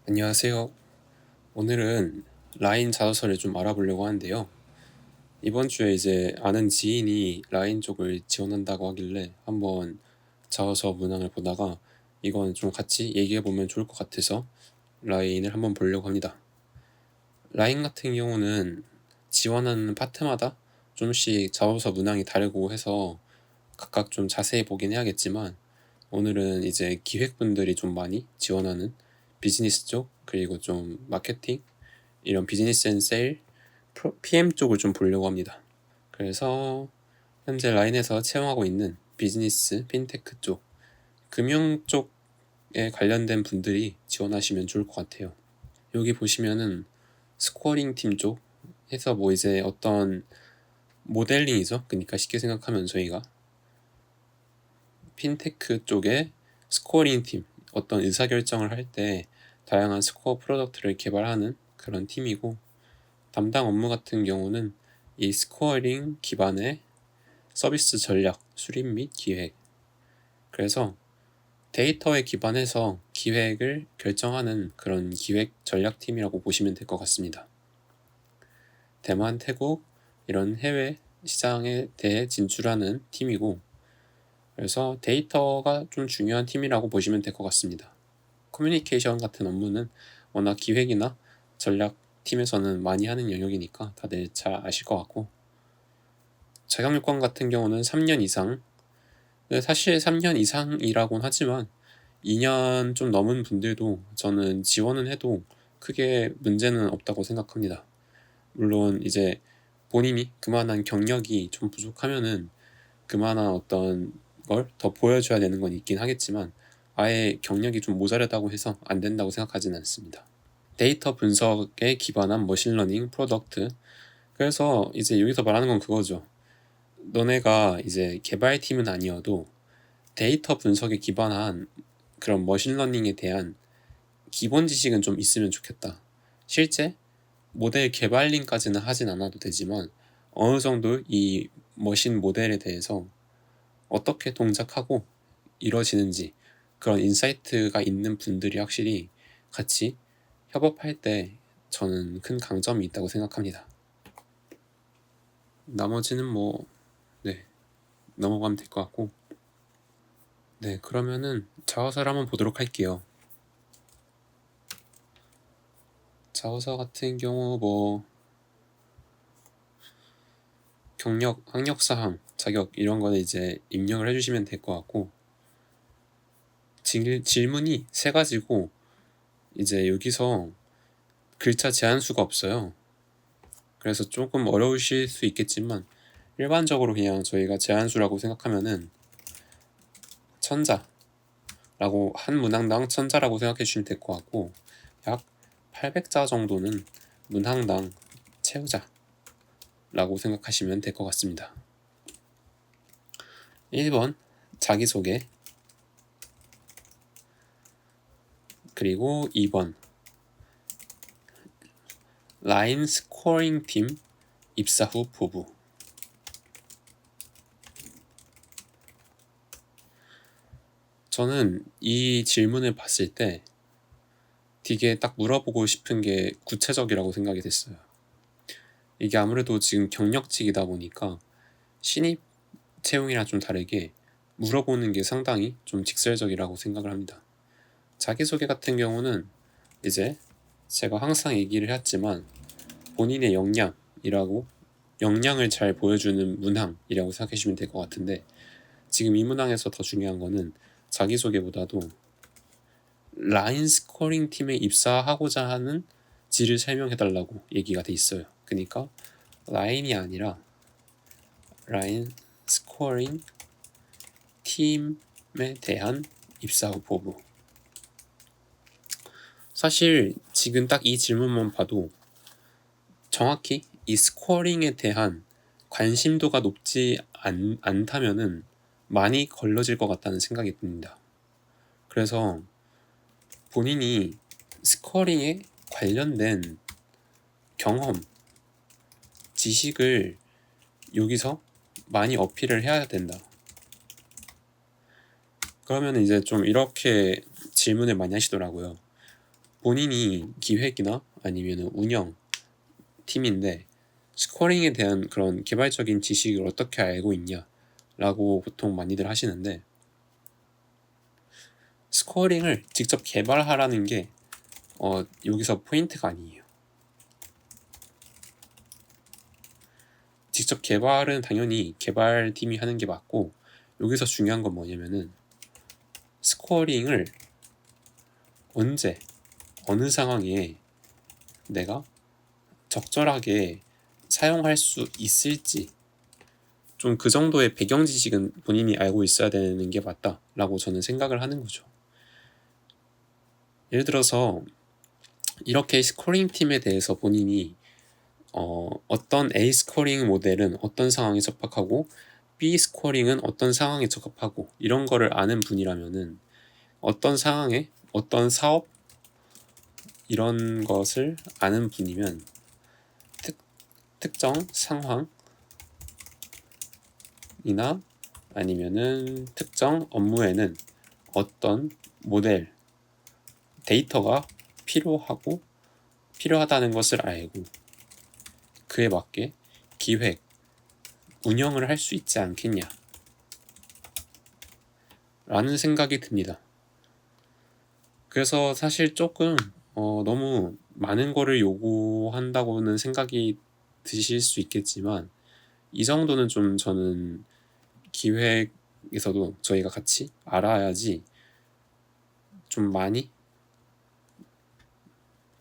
안녕하세요. 오늘은 라인 자소서를 좀 알아보려고 하는데요. 이번 주에 이제 아는 지인이 라인 쪽을 지원한다고 하길래 한번 자소서 문항을 보다가 이건 좀 같이 얘기해보면 좋을 것 같아서 라인을 한번 보려고 합니다. 라인 같은 경우는 지원하는 파트마다 좀씩 자소서 문항이 다르고 해서 각각 좀 자세히 보긴 해야겠지만 오늘은 이제 기획분들이 좀 많이 지원하는 비즈니스 쪽 그리고 좀 마케팅 이런 비즈니스 앤 세일 PM 쪽을 좀 보려고 합니다. 그래서 현재 라인에서 채용하고 있는 비즈니스 핀테크 쪽 금융 쪽에 관련된 분들이 지원하시면 좋을 것 같아요. 여기 보시면은 스코어링 팀 쪽 해서 뭐 이제 어떤 모델링이죠. 그러니까 쉽게 생각하면 저희가 핀테크 쪽에 스코어링 팀, 어떤 의사결정을 할 때 다양한 스코어 프로덕트를 개발하는 그런 팀이고, 담당 업무 같은 경우는 이 스코어링 기반의 서비스 전략, 수립 및 기획. 그래서 데이터에 기반해서 기획을 결정하는 그런 기획 전략팀이라고 보시면 될 것 같습니다. 대만, 태국 이런 해외 시장에 대해 진출하는 팀이고, 그래서 데이터가 좀 중요한 팀이라고 보시면 될 것 같습니다. 커뮤니케이션 같은 업무는 워낙 기획이나 전략 팀에서는 많이 하는 영역이니까 다들 잘 아실 것 같고, 자격요건 같은 경우는 3년 이상. 사실 3년 이상이라고는 하지만 2년 좀 넘은 분들도 저는 지원은 해도 크게 문제는 없다고 생각합니다. 물론 이제 본인이 그만한 경력이 좀 부족하면은 그만한 어떤 걸 더 보여줘야 되는 건 있긴 하겠지만 아예 경력이 좀 모자르다고 해서 안 된다고 생각하지는 않습니다. 데이터 분석에 기반한 머신러닝 프로덕트. 그래서 이제 여기서 말하는 건 그거죠. 너네가 이제 개발팀은 아니어도 데이터 분석에 기반한 그런 머신러닝에 대한 기본 지식은 좀 있으면 좋겠다. 실제 모델 개발링까지는 하진 않아도 되지만 어느 정도 이 머신 모델에 대해서 어떻게 동작하고 이루어지는지 그런 인사이트가 있는 분들이 확실히 같이 협업할 때 저는 큰 강점이 있다고 생각합니다. 나머지는 넘어가면 될 것 같고, 그러면은 자소서를 한번 보도록 할게요. 자소서 같은 경우 경력, 학력사항, 자격 이런 거는 이제 입력을 해주시면 될 것 같고, 질문이 3가지고 이제 여기서 글자 제한수가 없어요. 그래서 조금 어려우실 수 있겠지만 일반적으로 그냥 저희가 제한수라고 생각하면은 천자라고, 한 문항당 천자라고 생각해 주시면 될 것 같고, 약 800자 정도는 문항당 채우자라고 생각하시면 될 것 같습니다. 1번 자기소개, 그리고 2번 라인 스코어링 팀 입사 후 보부. 저는 이 질문을 봤을 때 되게 딱 물어보고 싶은 게 구체적이라고 생각이 됐어요. 이게 아무래도 지금 경력직이다 보니까 신입 채용이랑 좀 다르게 물어보는 게 상당히 좀 직설적이라고 생각을 합니다. 자기소개 같은 경우는 이제 제가 항상 얘기를 했지만 본인의 역량을 잘 보여주는 문항이라고 생각하시면 될 것 같은데, 지금 이 문항에서 더 중요한 거는 자기소개보다도 라인 스코어링 팀에 입사하고자 하는 지를 설명해달라고 얘기가 돼 있어요. 그러니까 라인이 아니라 라인 스코어링 팀에 대한 입사 후 보부. 사실 지금 딱 이 질문만 봐도 정확히 이 스코어링에 대한 관심도가 높지 않다면은 많이 걸러질 것 같다는 생각이 듭니다. 그래서 본인이 스코어링에 관련된 경험, 지식을 여기서 많이 어필을 해야 된다. 그러면 이제 좀 이렇게 질문을 많이 하시더라고요. 본인이 기획이나 아니면 운영 팀인데 스코어링에 대한 그런 개발적인 지식을 어떻게 알고 있냐 라고 보통 많이들 하시는데, 스코어링을 직접 개발하라는 게 여기서 포인트가 아니에요. 직접 개발은 당연히 개발팀이 하는 게 맞고, 여기서 중요한 건 뭐냐면은 스코어링을 언제 어느 상황에 내가 적절하게 사용할 수 있을지, 좀 그 정도의 배경 지식은 본인이 알고 있어야 되는 게 맞다라고 저는 생각을 하는 거죠. 예를 들어서 이렇게 스코어링 팀에 대해서 본인이 어떤 A 스코어링 모델은 어떤 상황에 적합하고 B 스코어링은 어떤 상황에 적합하고 이런 거를 아는 분이라면은 어떤 상황에 어떤 사업 이런 것을 아는 분이면 특정 상황이나 아니면은 특정 업무에는 어떤 모델 데이터가 필요하다는 것을 알고 그에 맞게 기획, 운영을 할 수 있지 않겠냐 라는 생각이 듭니다. 그래서 사실 조금 너무 많은 거를 요구한다고는 생각이 드실 수 있겠지만, 이 정도는 좀 저는 기획에서도 저희가 같이 알아야지 좀 많이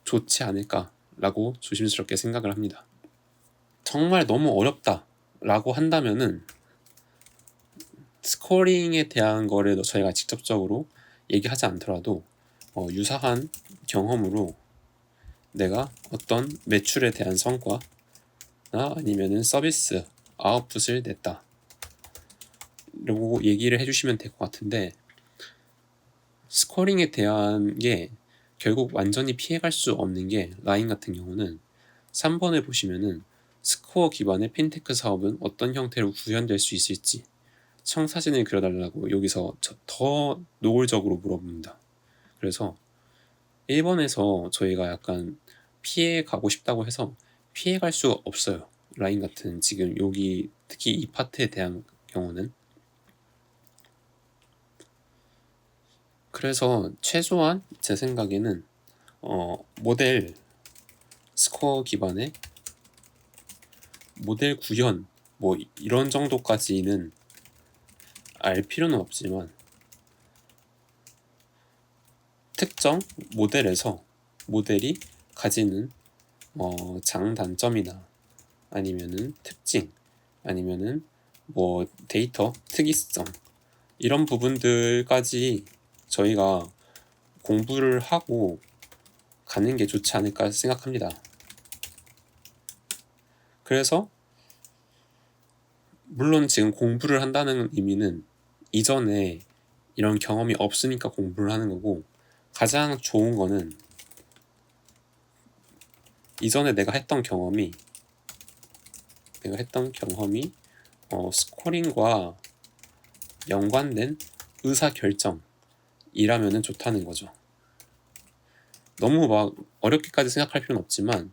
좋지 않을까라고 조심스럽게 생각을 합니다. 정말 너무 어렵다라고 한다면은 스코어링에 대한 거를 저희가 직접적으로 얘기하지 않더라도 유사한 경험으로 내가 어떤 매출에 대한 성과나 아니면은 서비스 아웃풋을 냈다 라고 얘기를 해주시면 될 것 같은데, 스코어링에 대한 게 결국 완전히 피해갈 수 없는 게 라인 같은 경우는 3번을 보시면은 스코어 기반의 핀테크 사업은 어떤 형태로 구현될 수 있을지 청사진을 그려달라고 여기서 더 노골적으로 물어봅니다. 그래서 1번에서 저희가 약간 피해가고 싶다고 해서 피해갈 수가 없어요. 라인 같은 지금 여기 특히 이 파트에 대한 경우는. 그래서 최소한 제 생각에는 모델 스코어 기반의 모델 구현 뭐 이런 정도까지는 알 필요는 없지만, 특정 모델에서 모델이 가지는 장단점이나 아니면은 특징 아니면은 뭐 데이터 특이성 이런 부분들까지 저희가 공부를 하고 가는 게 좋지 않을까 생각합니다. 그래서 물론 지금 공부를 한다는 의미는 이전에 이런 경험이 없으니까 공부를 하는 거고, 가장 좋은 거는 이전에 내가 했던 경험이 스코어링과 연관된 의사결정이라면은 좋다는 거죠. 너무 막 어렵게까지 생각할 필요는 없지만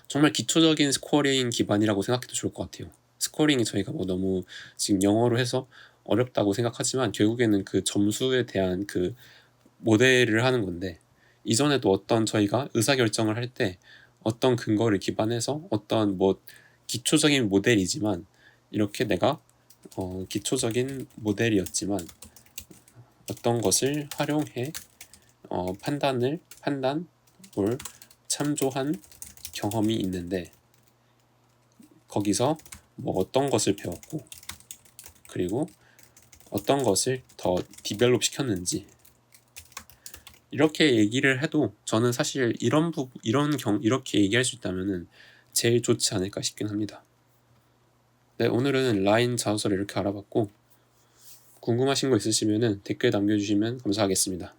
정말 기초적인 스코어링 기반이라고 생각해도 좋을 것 같아요. 스코어링이 저희가 뭐 너무 지금 영어로 해서 어렵다고 생각하지만 결국에는 그 점수에 대한 그 모델을 하는 건데, 이전에도 어떤 저희가 의사결정을 할 때 어떤 근거를 기반해서 어떤 뭐 기초적인 모델이지만 이렇게 내가 기초적인 모델이었지만 어떤 것을 활용해 판단을 참조한 경험이 있는데, 거기서 뭐 어떤 것을 배웠고 그리고 어떤 것을 더 디벨롭 시켰는지 이렇게 얘기를 해도 저는 사실 이렇게 얘기할 수 있다면은 제일 좋지 않을까 싶긴 합니다. 네, 오늘은 라인 자소서를 이렇게 알아봤고, 궁금하신 거 있으시면은 댓글 남겨주시면 감사하겠습니다.